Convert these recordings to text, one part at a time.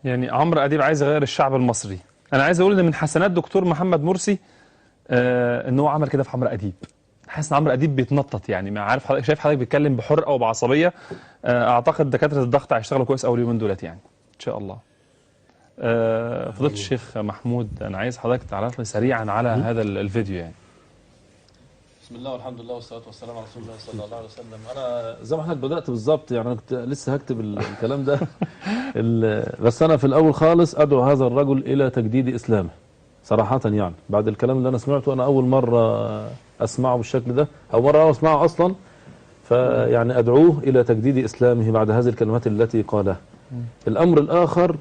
يعني عمرو أديب عايز يغير الشعب المصري. أنا عايز أقول إن من حسنات دكتور محمد مرسي إن هو عمل كده في عمرو أديب. حاسس إن عمرو أديب بيتنطط، يعني ما عارف حضرتك، شايف حضرتك بيتكلم بحرقة وبعصبية. أعتقد دكاترة الضغط هيشتغلوا كويس أول يومين دولت يعني إن شاء الله. فضيلة الشيخ محمود، أنا عايز حضرتك تعرض لي سريعا على هذا الفيديو يعني. بسم الله والحمد لله والصلاة والسلام على رسول الله صلى الله عليه وسلم. أنا زي ما حضرتك بدأت بالظبط، يعني أنا كنت لسه هكتب الكلام ده بس أنا في الأول خالص أدعو هذا الرجل إلى تجديد إسلامه صراحة. يعني بعد الكلام اللي أنا سمعته، أنا أول مرة أسمعه بالشكل ده، أو مرة أسمعه أصلا، فيعني أدعوه إلى تجديد إسلامه بعد هذه الكلمات التي قالها. الأمر الآخر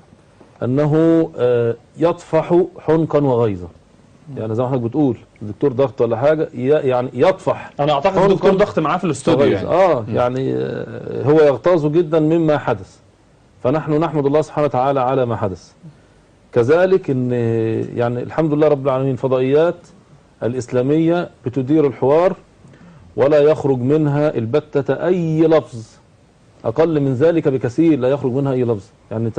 أنه يطفح حنقا وغيظا. يعني زي ما حضرتك بتقول دكتور ضغط ولا حاجه، يعني يطفح. انا اعتقد دكتور ضغط معاه في الاستوديو يعني. يعني هو يغتاظ جدا مما حدث، فنحن نحمد الله سبحانه وتعالى على ما حدث. كذلك ان يعني الحمد لله رب العالمين فضائيات الاسلاميه بتدير الحوار ولا يخرج منها البتة اي لفظ، اقل من ذلك بكثير لا يخرج منها اي لفظ. يعني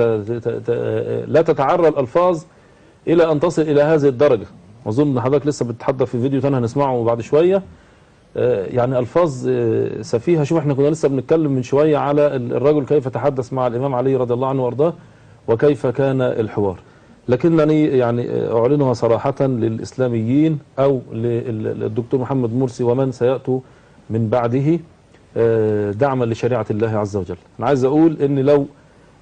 لا تتعرى الالفاظ الى ان تصل الى هذه الدرجه. اظن حضرتك لسه بتحضر في فيديو ثاني هنسمعه بعد شويه، يعني الفاظ سفيهه. شوف احنا كنا لسه بنتكلم من شويه على الرجل كيف تحدث مع الامام علي رضي الله عنه وارضاه وكيف كان الحوار. لكنني يعني اعلنها صراحه للاسلاميين او للدكتور محمد مرسي ومن سياتوا من بعده دعما لشريعه الله عز وجل. انا عايز اقول ان لو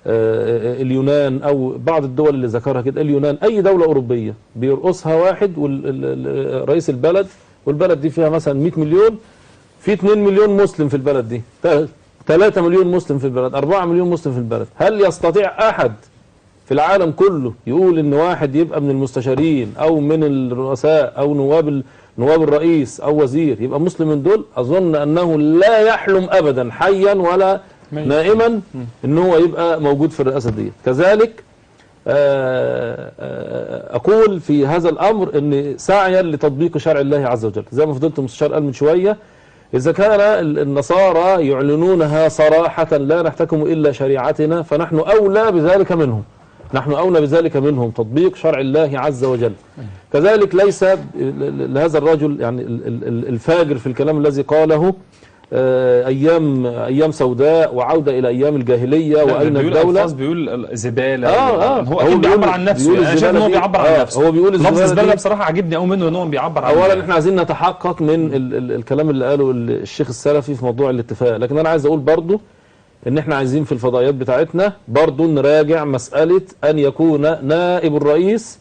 اليونان او بعض الدول اللي ذكرها كده، اليونان اي دوله اوروبيه بيرقصها واحد ورئيس البلد، والبلد دي فيها مثلا 100 مليون، في 2 مليون مسلم في البلد دي، 3 مليون مسلم في البلد، 4 مليون مسلم في البلد، هل يستطيع احد في العالم كله يقول ان واحد يبقى من المستشارين او من الرؤساء او نواب الرئيس او وزير يبقى مسلم من دول؟ اظن انه لا يحلم ابدا حيا ولا نائما ان هو يبقى موجود في الرئاسه دي. كذلك اقول في هذا الامر ان سعيا لتطبيق شرع الله عز وجل، زي ما فضلت المستشار قال من شويه، اذا كان النصارى يعلنونها صراحه لا نحتكم الا شريعتنا فنحن اولى بذلك منهم، نحن اولى بذلك منهم، تطبيق شرع الله عز وجل. كذلك ليس لهذا الرجل يعني الفاجر في الكلام الذي قاله ايام سوداء وعوده الى ايام الجاهليه واين الدوله، بيقول زباله. هو اكيد بيعبر عن نفسه. انا شايف ان هو بيعبر عن نفسه. هو بيقول لفظ زباله بصراحه عجبني قوي منه ان هو بيعبر عن اولا احنا عايزين نتحقق من الكلام اللي قاله الشيخ السلفي في موضوع الاتفاق، لكن انا عايز اقول برضو ان احنا عايزين في الفضائيات بتاعتنا برضو نراجع مساله ان يكون نائب الرئيس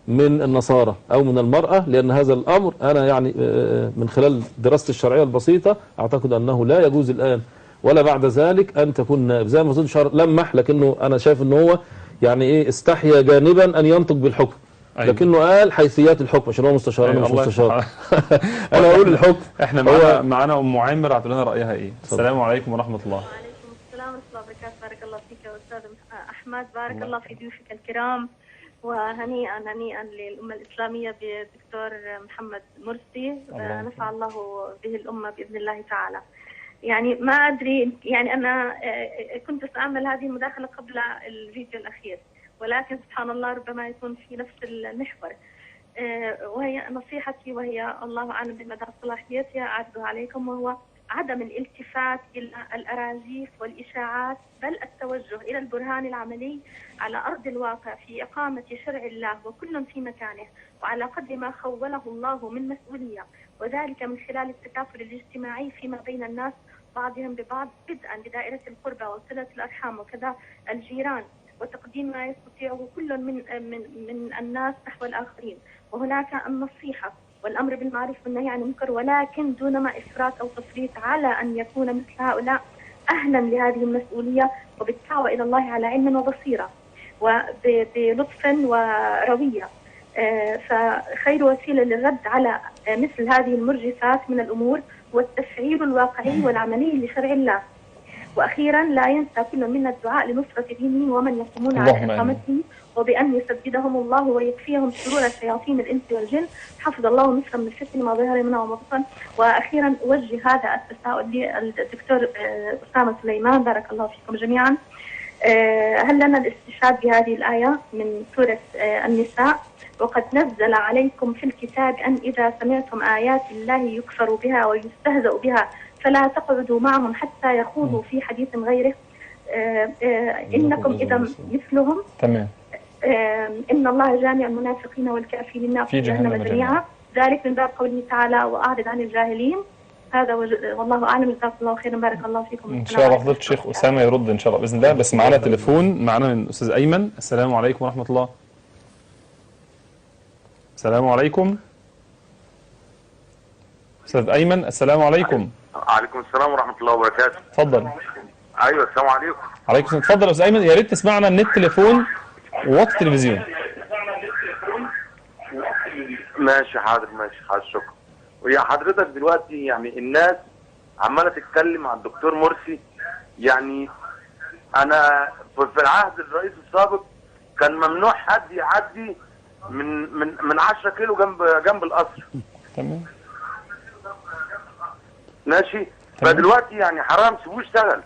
من النصارى او من المرأة، لان هذا الامر انا يعني من خلال دراستي الشرعية البسيطة اعتقد انه لا يجوز الان ولا بعد ذلك ان تكون نائب. زي ما قلت لمح، لكنه انا شايف ان هو يعني ايه استحيا جانبا ان ينطق بالحكم. أيوة. لكنه قال حيثيات الحكم عشان هو مستشار. انا مش مستشار. انا اقول الحكم. احنا معانا ام معمر هتقول لنا رايها ايه. السلام عليكم ورحمه الله. وعليكم السلام ورحمه الله وبركاته. بارك الله فيك يا استاذ احمد، بارك الله في ضيوفك الكرام، وهنيئا للأمة الإسلامية بالدكتور محمد مرسي، نفع الله به الأمة بإذن الله تعالى. يعني ما أدري، يعني أنا كنت سأعمل هذه المداخلة قبل الفيديو الأخير، ولكن سبحان الله ربما يكون في نفس المحور، وهي نصيحتي، وهي الله أعلم بمدى صلاحيتها أعرضها عليكم، وهو عدم الالتفات إلى الأراجيف والإشاعات، بل التوجه إلى البرهان العملي على أرض الواقع في إقامة شرع الله وكل في مكانه وعلى قدر ما خوله الله من مسؤولية، وذلك من خلال التكافل الاجتماعي فيما بين الناس بعضهم ببعض، بدءا بدائرة القربى وصلة الأرحام وكذا الجيران، وتقديم ما يستطيعه كل من الناس نحو الآخرين. وهناك النصيحة والأمر بالمعروف والنهي عن المنكر، ولكن دون ما إفراط أو تفريط، على أن يكون مثل هؤلاء أهلا لهذه المسؤولية وبالدعوة إلى الله على علم وبصيرة وبلطف وروية. فخير وسيلة للرد على مثل هذه المرجفات من الأمور هو التفعيل الواقعي والعملي لشرع الله. وأخيرا لا ينسى كل منا الدعاء لنصرة دينه ومن يقومون على إقامته، وبأن يسددهم الله ويكفيهم شرور شياطين الإنس والجن، حفظ الله مصر من الفتن ما ظهر منها وما بطن. وأخيرا أوجه هذا التساؤل للدكتور أسامة سليمان، بارك الله فيكم جميعا. هل لنا الاستشهاد بهذه الآية من سورة النساء؟ وقد نزل عليكم في الكتاب أن إذا سمعتم آيات الله يكفر بها ويستهزأ بها فلا تقعدوا معهم حتى يخوضوا في حديث غيره إنكم إذا مثلهم. تمام. إن الله جامع المنافقين والكافرين في جهنم جميعا، ذلك من باب قوله تعالى وأعرض عن الجاهلين. هذا والله أعلم. جزاكم الله خيرا، بارك الله فيكم. إن شاء الله فضيلة الشيخ أسامة يرد إن شاء الله بإذن الله. بس معنا تليفون، معنا من الأستاذ أيمن. السلام عليكم ورحمة الله. السلام عليكم أستاذ أيمن. السلام عليكم. وعليكم السلام ورحمة الله وبركاته. اتفضل. أيوة السلام عليكم. عليكم السلام. اتفضل يا أستاذ أيمن، يا ريت تسمعنا من التليفون ووطي التلفزيون. ماشي حاضر، ماشي حاضر، شكرا. ويا حضرتك دلوقتي يعني الناس عمالة تتكلم عن الدكتور مرسي. يعني أنا في العهد الرئيس السابق كان ممنوع حد يعدي من 10 كيلو جنب القصر. تمام. ماشي. فدلوقتي يعني حرام سيبوه يشتغل.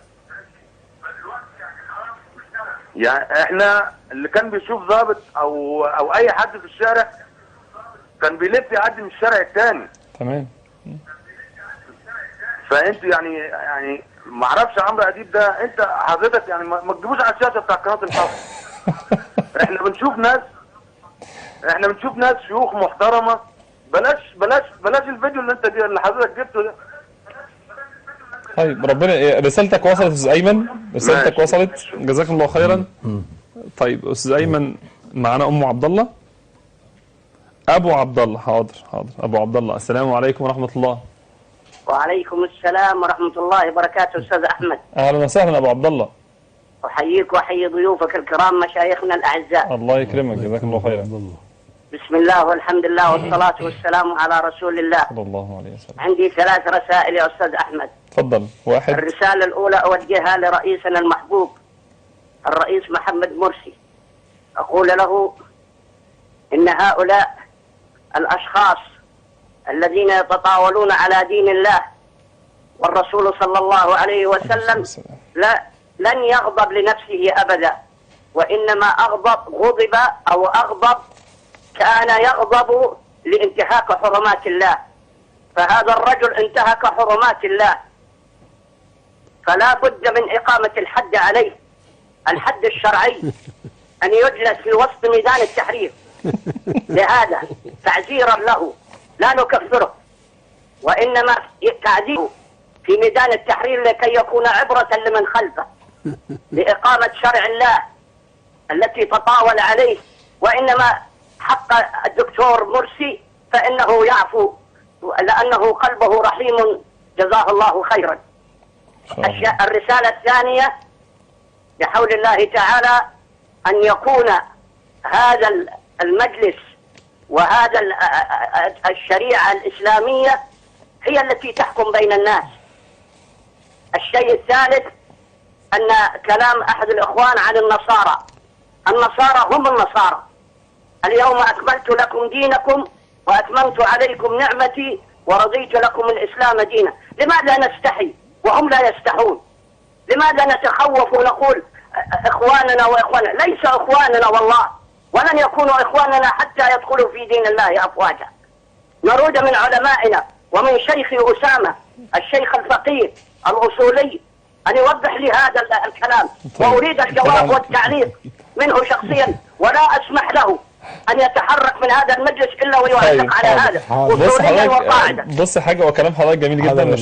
يعني احنا اللي كان بيشوف ضابط او اي حد في الشارع كان بيلف يعدي من الشارع الثاني. تمام. فانت يعني ما اعرفش عمرو اديب ده، انت حضرتك يعني ما تجيبوش على الشاشه بتاع قناه الحق. احنا بنشوف ناس شيوخ محترمه. بلاش الفيديو اللي حضرتك جبته ده. طيب ربنا، رسالتك وصلت يا استاذ ايمن، رسالتك وصلت، جزاكم الله خيرا. طيب استاذ ايمن معانا ام عبد الله، ابو عبد الله. حاضر ابو عبد الله. السلام عليكم ورحمه الله. وعليكم السلام ورحمه الله وبركاته. استاذ احمد، اهلا وسهلا ابو عبد الله. احييك واحيي ضيوفك الكرام مشايخنا الاعزاء. الله يكرمك، جزاكم الله خيرا. بسم الله والحمد لله والصلاه والسلام على رسول الله صلى الله عليه وسلم. عندي 3 رسائل يا استاذ احمد. تفضل. 1. الرساله الاولى اوجهها لرئيسنا المحبوب الرئيس محمد مرسي. اقول له ان هؤلاء الاشخاص الذين يتطاولون على دين الله والرسول صلى الله عليه وسلم لن يغضب لنفسه ابدا، وانما غضب كان يغضب لانتهاك حرمات الله. فهذا الرجل انتهك حرمات الله، فلا بد من إقامة الحد عليه، الحد الشرعي، أن يجلس في وسط ميدان التحرير. لهذا تعزيرا له، لا نكفره، وإنما تعزيره في ميدان التحرير لكي يكون عبرة لمن خلفه لإقامة شرع الله التي تطاول عليه. وإنما حق الدكتور مرسي فإنه يعفو لأنه قلبه رحيم، جزاه الله خيرا. الرسالة الثانية بحول الله تعالى أن يكون هذا المجلس وهذا الشريعة الإسلامية هي التي تحكم بين الناس. الشيء الثالث أن كلام أحد الإخوان عن النصارى هم النصارى. اليوم أكملت لكم دينكم وأتممت عليكم نعمتي ورضيت لكم الإسلام دينا. لماذا نستحي وهم لا يستحون؟ لماذا نتخوف ونقول إخواننا وإخواننا؟ ليس إخواننا والله، ولن يكونوا إخواننا حتى يدخلوا في دين الله أفواجا. نريد من علمائنا ومن شيخ أسامة الشيخ الفقيه الأصولي أن يوضح لي هذا الكلام، وأريد الجواب والتعليق منه شخصيا، ولا أسمح له أن يتحرك من هذا المجلس إلا ويعلق على هذا أصوليا وقاعدة. بص حاجة، وكلام حضرتك جميل جدا.